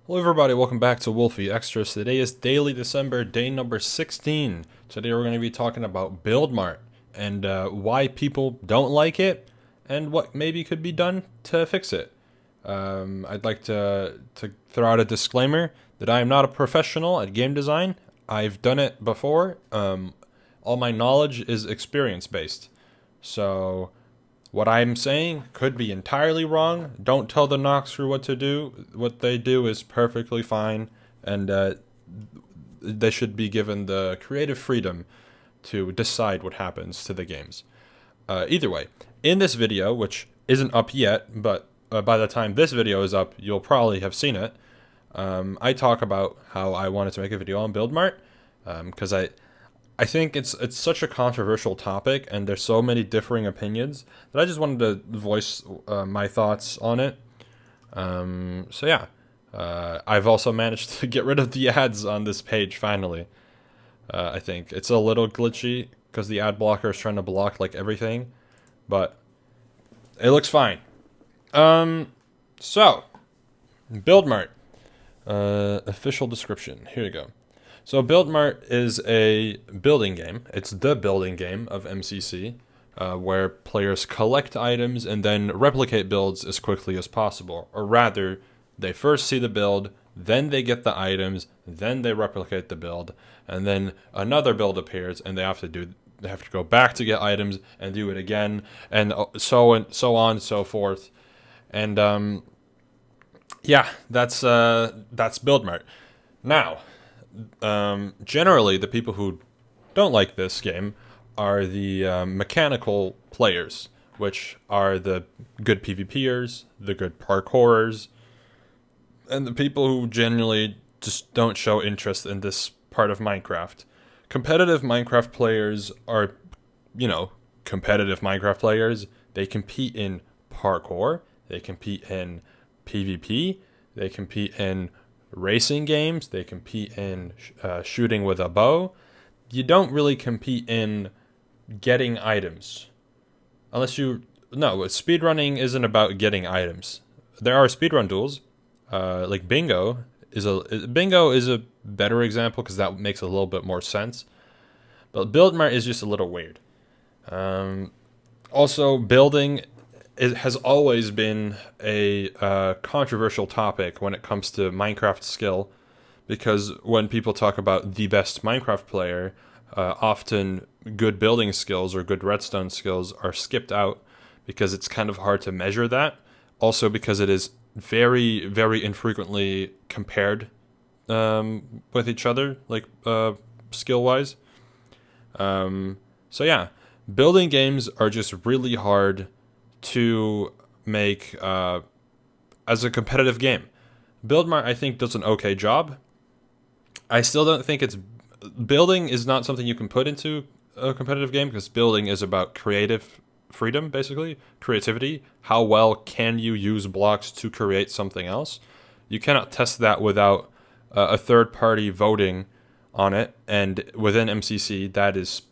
Hello everybody, welcome back to Wolfeei Extras. Today is Daily December, day number 16. Today we're going to be talking about Build Mart and why people don't like it and what maybe could be done to fix it. I'd like to throw out a disclaimer that I am not a professional at game design. I've done it before. All my knowledge is experience-based. So what I'm saying could be entirely wrong. Don't tell the Nox crew what to do. What they do is perfectly fine, and they should be given the creative freedom to decide what happens to the games. Either way, in this video, which isn't up yet, but by the time this video is up, you'll probably have seen it, I talk about how I wanted to make a video on Build Mart, because I think it's such a controversial topic, and there's so many differing opinions that I just wanted to voice my thoughts on it. So yeah, I've also managed to get rid of the ads on this page finally. I think it's a little glitchy because the ad blocker is trying to block like everything, but it looks fine. So Build Mart, official description. Here you go. So Build Mart is a building game. It's the building game of MCC, where players collect items and then replicate builds as quickly as possible. Or rather, they first see the build, then they get the items, then they replicate the build, and then another build appears, and they have to go back to get items and do it again, and so on and so forth. And yeah, that's Build Mart. Now, generally, the people who don't like this game are the mechanical players, which are the good PvPers, the good parkourers, and the people who genuinely just don't show interest in this part of Minecraft. Competitive Minecraft players are, competitive Minecraft players. They compete in parkour, they compete in PvP, they compete in racing games, they compete in shooting with a bow. You don't really compete in getting items. Speedrunning isn't about getting items. There are speedrun duels, like Bingo is a better example because that makes a little bit more sense. But Build Mart is just a little weird. Also, building has always been a controversial topic when it comes to Minecraft skill, because when people talk about the best Minecraft player, often good building skills or good redstone skills are skipped out because it's kind of hard to measure that. Also because it is very, very infrequently compared with each other, like skill-wise. So yeah, building games are just really hard to make as a competitive game. Build Mart, I think, does an okay job. I still don't think building is not something you can put into a competitive game, because building is about creative freedom, basically. Creativity. How well can you use blocks to create something else? You cannot test that without a third party voting on it, and within MCC that is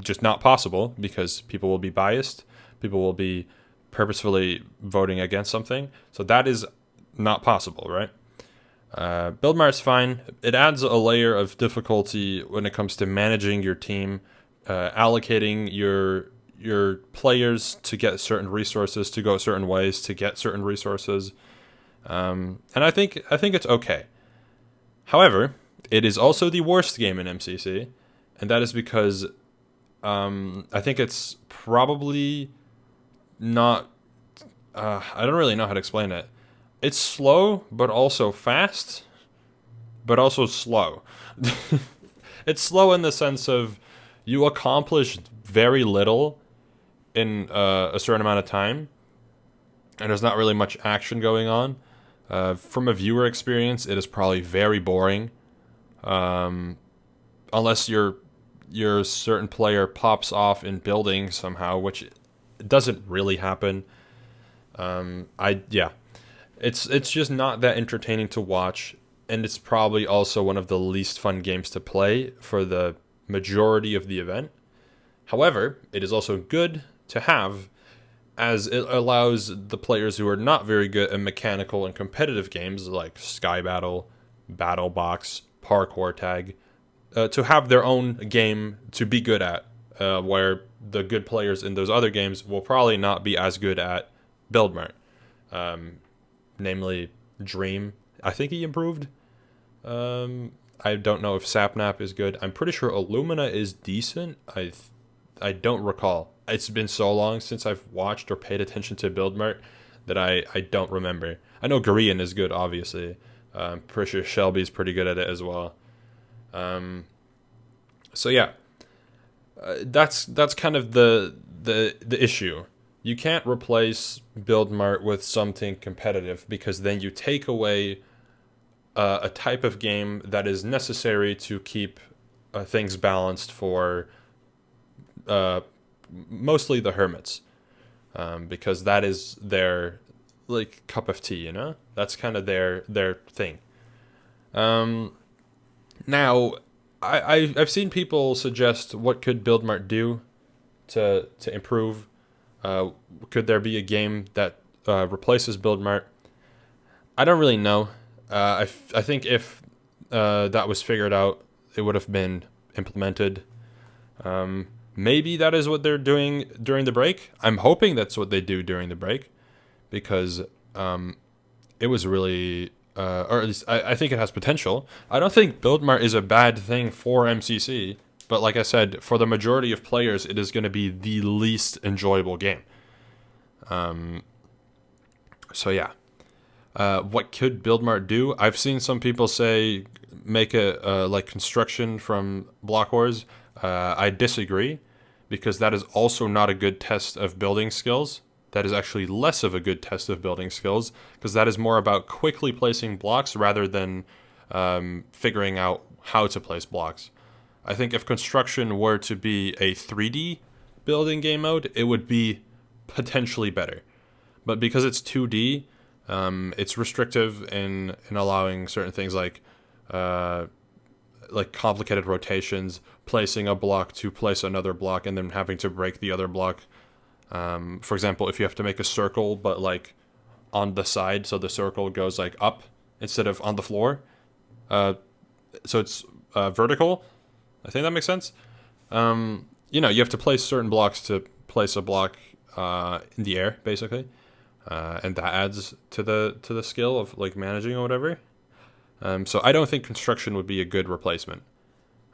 just not possible because people will be biased. People will be purposefully voting against something. So that is not possible, right? Build Mart's fine. It adds a layer of difficulty when it comes to managing your team, allocating your players to get certain resources, to go certain ways to get certain resources. And I think it's okay. However, it is also the worst game in MCC, and that is because I think it's probably not. I don't really know how to explain it. It's slow, but also fast, but also slow. It's slow in the sense of you accomplish very little in a certain amount of time, and there's not really much action going on. From a viewer experience, it is probably very boring, unless your certain player pops off in building somehow, which doesn't really happen. It's just not that entertaining to watch, and it's probably also one of the least fun games to play for the majority of the event. However, it is also good to have as it allows the players who are not very good at mechanical and competitive games like Sky Battle, Battle Box, Parkour Tag, to have their own game to be good at, where the good players in those other games will probably not be as good at Build Mart. Namely, Dream. I think he improved. I don't know if Sapnap is good. I'm pretty sure Illumina is decent. I don't recall. It's been so long since I've watched or paid attention to Build Mart that I don't remember. I know Gurian is good, obviously. I'm pretty sure Shelby's pretty good at it as well. So yeah, that's kind of the issue. You can't replace Build Mart with something competitive, because then you take away a type of game that is necessary to keep things balanced for mostly the hermits, because that is their like cup of tea, you know? That's kind of their thing. Now, I've seen people suggest what could Build Mart do to improve. Could there be a game that replaces Build Mart? I don't really know. I think if that was figured out, it would have been implemented. Maybe that is what they're doing during the break. I'm hoping that's what they do during the break, because it was really, or at least I think it has potential. I don't think Build Mart is a bad thing for MCC, but like I said, for the majority of players, it is going to be the least enjoyable game. So yeah. What could Build Mart do? I've seen some people say make a like construction from Block Wars. I disagree, because that is also not a good test of building skills. That is actually less of a good test of building skills, because that is more about quickly placing blocks rather than figuring out how to place blocks. I think if construction were to be a 3D building game mode, it would be potentially better. But because it's 2D, it's restrictive in allowing certain things like complicated rotations, placing a block to place another block, and then having to break the other block. For example, if you have to make a circle, but like on the side, so the circle goes like up instead of on the floor, so it's vertical. I think that makes sense. You have to place certain blocks to place a block in the air, basically. And that adds to the skill of like managing or whatever. So I don't think construction would be a good replacement,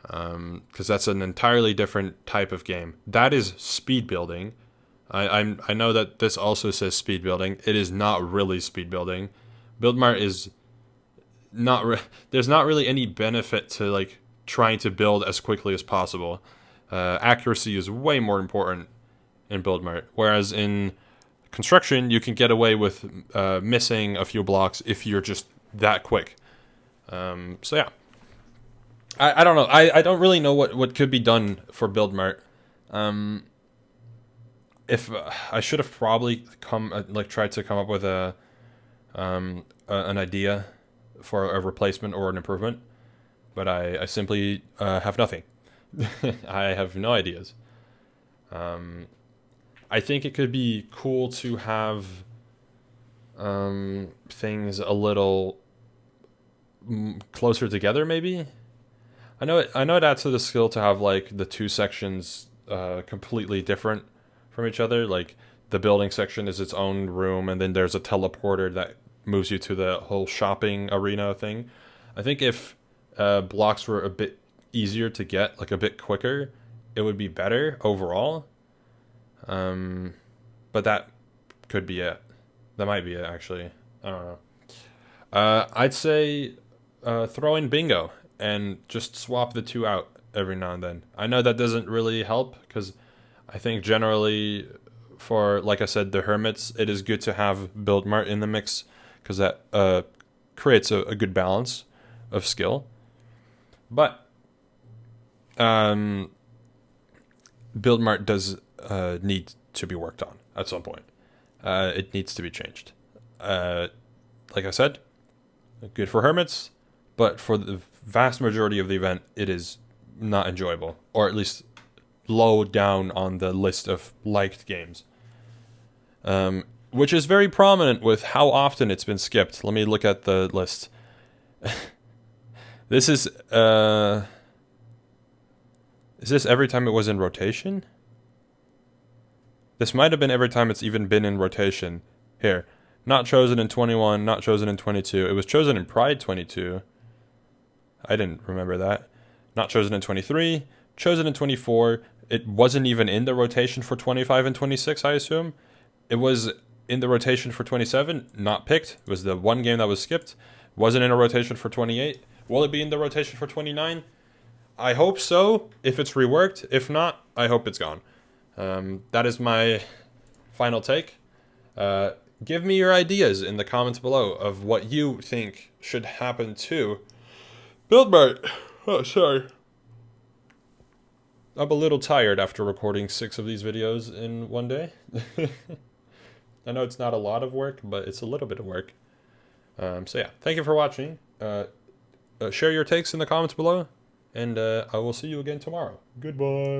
because that's an entirely different type of game. That is speed building. I know that this also says speed building. It is not really speed building. Build Mart is not. There's not really any benefit to like trying to build as quickly as possible. Accuracy is way more important in Build Mart, whereas in construction, you can get away with missing a few blocks if you're just that quick. So yeah, I don't know. I don't really know what could be done for Build Mart. If I should have probably tried to come up with an idea for a replacement or an improvement, but I simply have nothing. I have no ideas. I think it could be cool to have things a little closer together, maybe. I know it adds to the skill to have like the two sections completely different from each other. Like the building section is its own room, and then there's a teleporter that moves you to the whole shopping arena thing. I think if blocks were a bit easier to get, like a bit quicker, it would be better overall. But that could be it. That might be it, actually. I don't know. I'd say throw in bingo and just swap the two out every now and then. I know that doesn't really help, because I think generally for, like I said, the hermits, it is good to have Build Mart in the mix, because that creates a good balance of skill. But Build Mart does need to be worked on at some point. It needs to be changed. Like I said, good for hermits, but for the vast majority of the event, it is not enjoyable, or at least low down on the list of liked games. which is very prominent with how often it's been skipped. Let me look at the list. This is this every time it was in rotation? This might have been every time it's even been in rotation. Here. Not chosen in 21, not chosen in 22. It was chosen in Pride 22. I didn't remember that. Not chosen in 23. Chosen in 24. It wasn't even in the rotation for 25 and 26, I assume. It was in the rotation for 27. Not picked. It was the one game that was skipped. Wasn't in a rotation for 28. Will it be in the rotation for 29? I hope so, if it's reworked. If not, I hope it's gone. That is my final take. Give me your ideas in the comments below of what you think should happen to Build Mart. Oh, sorry. I'm a little tired after recording 6 of these videos in one day. I know it's not a lot of work, but it's a little bit of work. So yeah, thank you for watching. Share your takes in the comments below, and I will see you again tomorrow. Goodbye.